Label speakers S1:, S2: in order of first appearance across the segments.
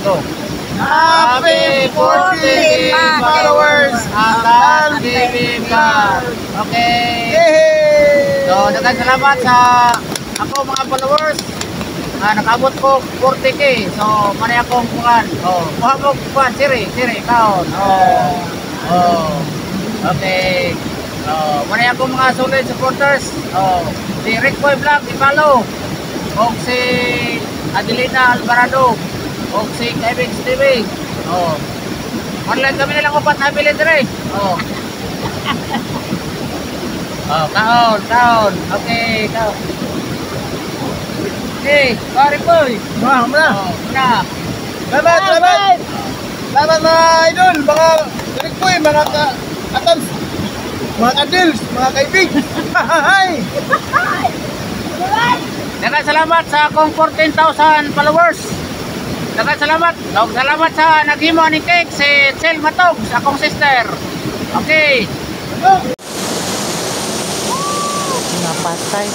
S1: Go.
S2: Happy 40K followers at TV Vlog.
S1: Okay.
S2: Yay!
S1: So, daghang salamat sa ako mga followers. Nakabot ko 40K. So, manay akong kuhan. Oh, kuha mo kuhan, siri, kaon. Okay. Manay akong mga solid supporters. Si Rick Boy Vlog, i-follow. O si Adelina Alvarado. O si Kevin TV. Online kami nilang upat na bilid rin. Kaon. Okay, kaon. Okay, pare boy.
S2: Muna.
S1: Muna.
S2: Salamat. Salamat mga idol, mga Rickboy, mga atams, mga kadils, mga kaibig. Hi!
S1: Daghang salamat sa akong 14,000 followers. Daghang salamat. Salamat sa naghimo ni cake si Chel Matog, sa akong sister. Okay.
S3: Napatay.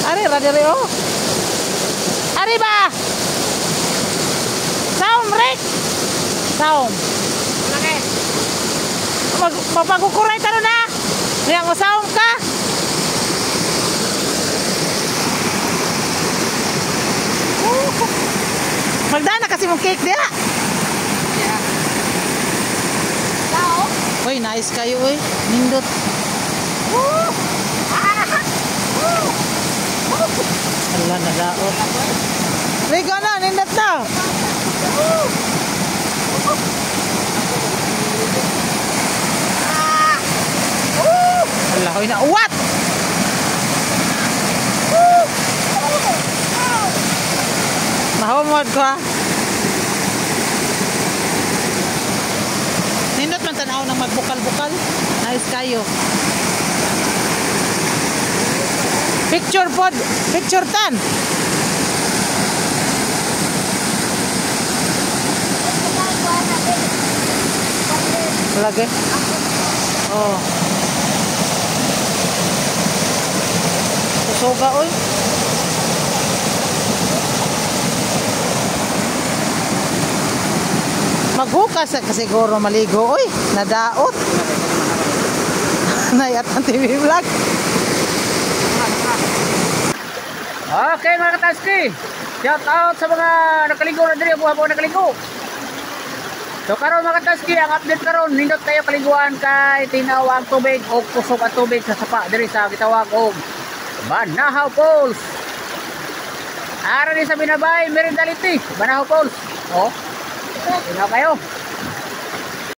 S3: Ari, radiri oh. Ari ba? Saum, Rick. Saum.
S1: Lagi.
S3: Mapagukuray taro na. Yang usaum ka. Magdana kasi mong cake dia. Tao. Uy, nice kayo uy. Nindot. Ala, nagaot. Rico na, nindot na. Ala, hoy na. What? Mahumod ko ha. Nindot man tanaw ng magbukal-bukal. Nice kayo. Picture pod. Picture tan. Lagi. Oh. Kusoga oy. Maghukas ka siguro maligo oy. Nadaot. Nayat ang TV Vlog.
S1: Okay mga kataski. Shout out sa mga nakaligo na diri, buha po nakaligo. So karon mga kataski, ang update karon nindot tayo kaliguan kay tinaw ang tubig o kusog ang tubig sa sapa diri sa gitawag og Banahaw Falls. Ara ni sa Binabay Merindality, Banahaw Falls. Tinaw kayo.